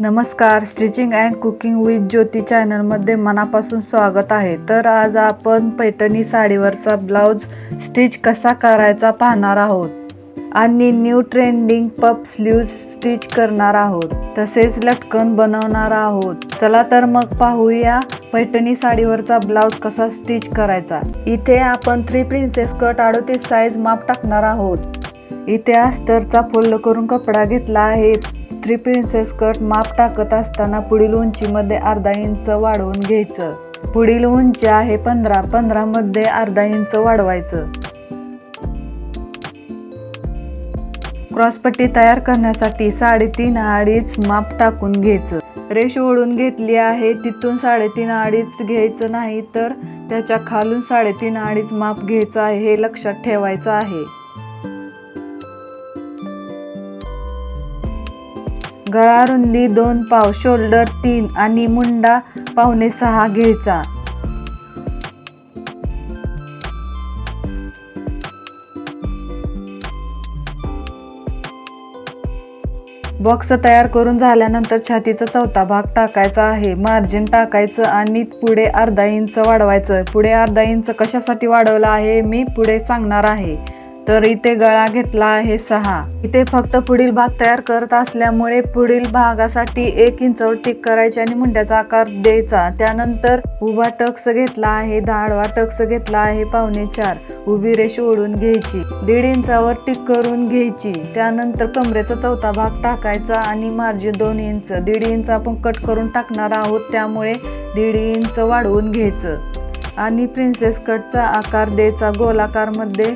नमस्कार, stitching and cooking with ज्योती चॅनलमध्ये मनापासून स्वागत आहे. तर आज आपण पैठणी साडीवरचा ब्लाऊज स्टिच कसा करायचा पाहणार आहोत आणि new trending puff sleeves stitch करणार आहोत, तसेच लटकन बनवणार आहोत. चला तर मग पाहूया पैठणी साडीवरचा ब्लाऊज कसा स्टिच करायचा. इथे आपण 3 प्रिन्सेस कट 38 साईज माप टाकणार आहोत. इथे अस्तरचा फोल्ड करून कपडा घेतला आहे. 3 प्रिन्सेस कट माप टाकत असताना पुढील उंचीमध्ये अर्धा इंच वाढवून घ्यायचं. पुढील उंची आहे 15 मध्ये अर्धा इंच वाढवायचं. क्रॉसपट्टी तयार करण्यासाठी 3.5 अडीच माप टाकून घ्यायचं. रेष ओढून घेतली आहे, तिथून 3.5 अडीच घ्यायचं नाही तर त्याच्या खालून 3.5 अडीच माप घ्यायचं आहे, हे लक्षात ठेवायचं आहे. गळा रुंदी 2 पाव, शोल्डर 3 आणि मुंडा 5.25 घ्यायचा. बॉक्स तयार करून झाल्यानंतर छातीचा चौथा भाग टाकायचा आहे. मार्जिन टाकायचं आणि पुढे अर्धा इंच वाढवायचं. पुढे अर्धा इंच कशासाठी वाढवला आहे मी पुढे सांगणार आहे. तर इथे गळा घेतला आहे 6. इथे फक्त पुढील भाग तयार करत असल्यामुळे पुढील भागासाठी 1 इंचावर टिक करायची आणि मुंड्याचा आकार द्यायचा. त्यानंतर उभा टक्स घेतला आहे, आडवा टक्स घेतला आहे 4.25. उभी रेष ओढून घ्यायची, 1.5 इंचावर टिक करून घ्यायची. त्यानंतर कमरेचा चौथा भाग टाकायचा आणि मार्जिन 2 इंच, 1.5 इंच आपण कट करून टाकणार आहोत, त्यामुळे 1.5 इंच वाढवून घ्यायचं आणि प्रिन्सेस कटचा आकार द्यायचा. गोलाकार मध्ये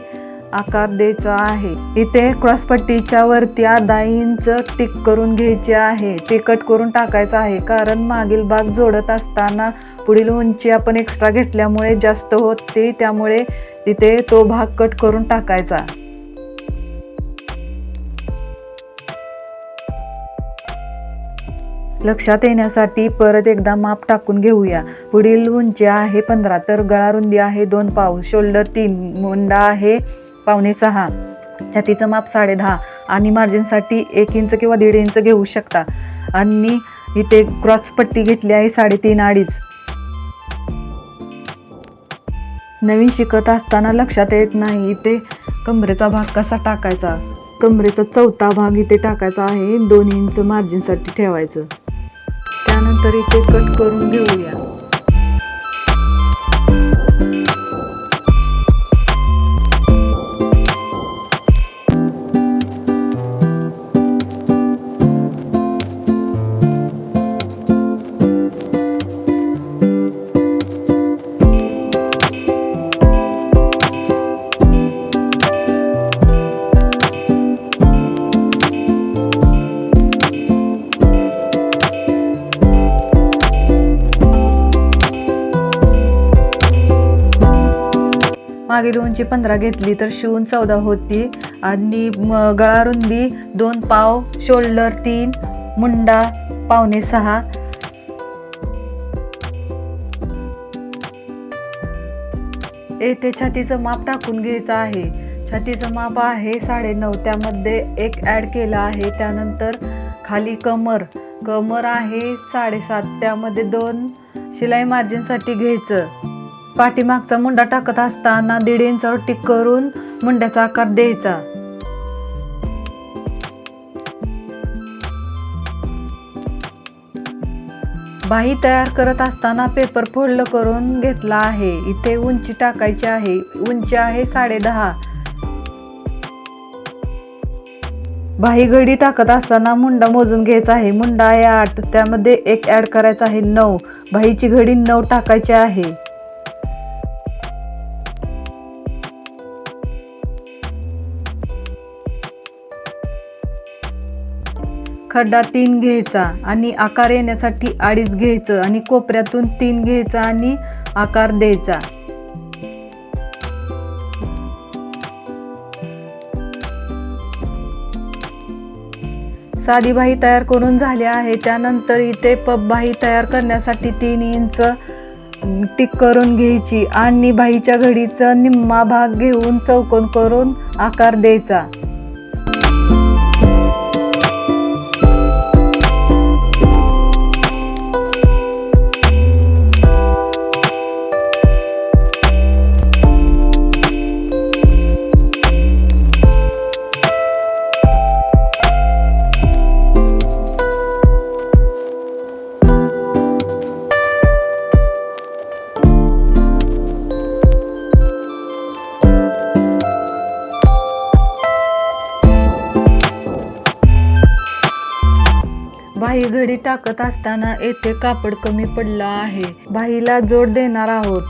आकार द्यायचा आहे. इथे क्रॉसपट्टीच्या वरती अर्धा इंच टिक करून घ्यायचे आहे, ते कट करून टाकायचं आहे, कारण मागील भाग जोडत असताना पुढील उंची आपण एक्स्ट्रा घेतल्यामुळे जास्त होते, त्यामुळे तिथे तो भाग कट करून टाकायचा. लक्षात येण्यासाठी परत एकदा माप टाकून घेऊया. पुढील उंची आहे 15, तर गळा रुंदी आहे 2 पाव, शोल्डर 3, मुंडा आहे 5.25, छातीचं माप 10.5 आणि मार्जिनसाठी 1 इंच किंवा 1.5 इंच घेऊ शकता. आणि इथे क्रॉस पट्टी घेतली आहे 3.5 अडीच. नवीन शिकत असताना लक्षात येत नाही इथे कमरेचा भाग कसा टाकायचा. कमरेचा चौथा भाग इथे टाकायचा आहे, 2 इंच मार्जिनसाठी ठेवायचं. त्यानंतर इथे कट करून घेऊया. मागील उंची 15 घेतली तर शिवून 14 होती आणि गळा रुंदी 2 पाव, शोल्डर 3, मुंडा 5.25. येथे छातीचं माप टाकून घ्यायचं आहे. छातीचं माप आहे 9.5, त्यामध्ये 1 ॲड केला आहे. त्यानंतर खाली कमर आहे 7.5, त्यामध्ये 2 शिलाई मार्जिनसाठी घ्यायचं. पाठीमागचा मुंडा टाकत असताना 1.5 इंचावर टिक करून मुंड्याचा आकार द्यायचा. बाही तयार करत असताना पेपर फोल्ड करून घेतला आहे. इथे उंची टाकायची आहे, उंची आहे 10.5. बाही घडी टाकत असताना मुंडा मोजून घ्यायचा आहे. मुंडा आहे 8, त्यामध्ये 1 ॲड करायचा आहे 9. बाहीची घडी 9 टाकायची आहे. खड्डा 3 घ्यायचा आणि आकार येण्यासाठी 2.5 घ्यायचं आणि कोपऱ्यातून 3 घ्यायचा आणि आकार द्यायचा. साधी बाही तयार करून झाली आहे. त्यानंतर इथे पफ बाही तयार करण्यासाठी 3 इंच टिक करून घ्यायची आणि बाहीच्या घडीचा निम्मा भाग घेऊन चौकोन करून आकार द्यायचा. बाही घडी टाकत असताना येथे कापड कमी पडलं आहे. बाहीला जोड देणार आहोत.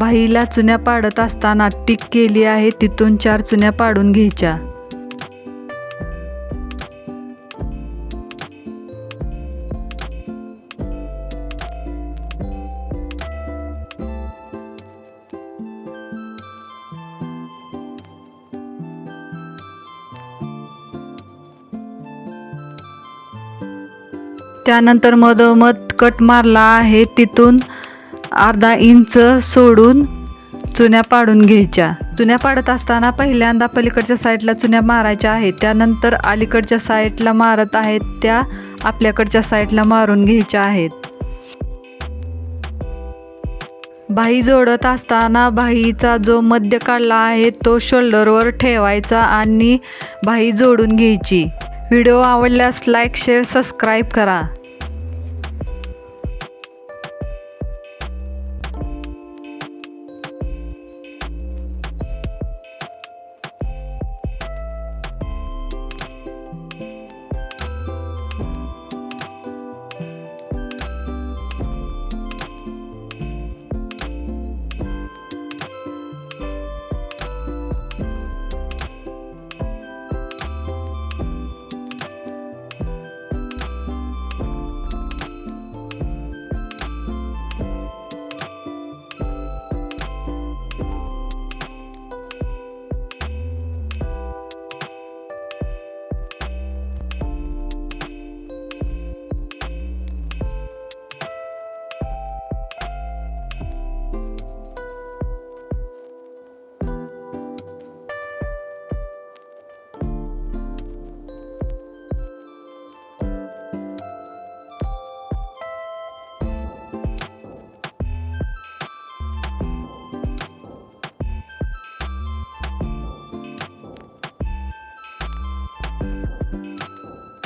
बाहीला चुन्या पाडत असताना टिक केली आहे तिथून 4 चुन्या पाडून घ्यायच्या. त्यानंतर मधोमध कट मारला आहे तिथून अर्धा इंच सोडून चुन्या पाडून घ्यायच्या. चुन्या पाडत असताना पहिल्यांदा पलीकडच्या साईडला चुन्या मारायच्या आहेत, त्यानंतर अलीकडच्या साईडला मारत आहेत त्या आपल्याकडच्या साईडला मारून घ्यायच्या आहेत. बाही जोडत असताना बाहीचा जो मध्य काढला आहे तो शोल्डरवर ठेवायचा आणि बाही जोडून घ्यायची. व्हिडिओ आवडल्यास लाईक, शेअर, सबस्क्राईब करा.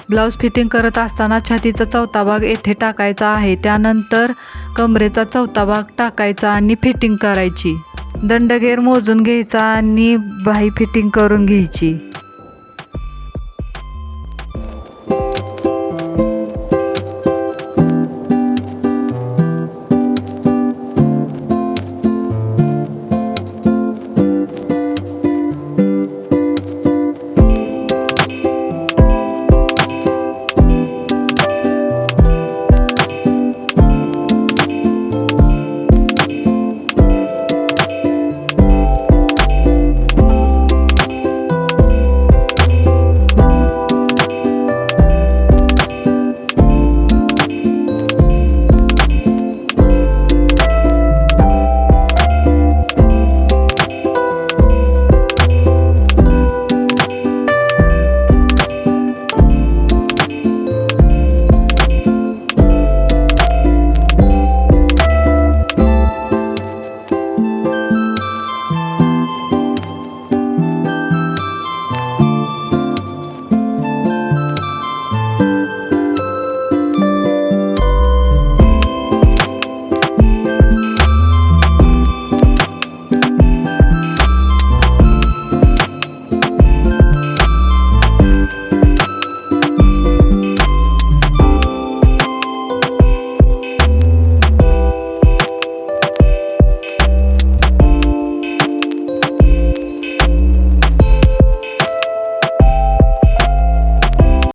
ब्लाऊज फिटिंग करत असताना छातीचा चौथा भाग येथे टाकायचा आहे. त्यानंतर कमरेचा चौथा भाग टाकायचा आणि फिटिंग करायची. दंडगेर मोजून घ्यायचा आणि बाही फिटिंग करून घ्यायची.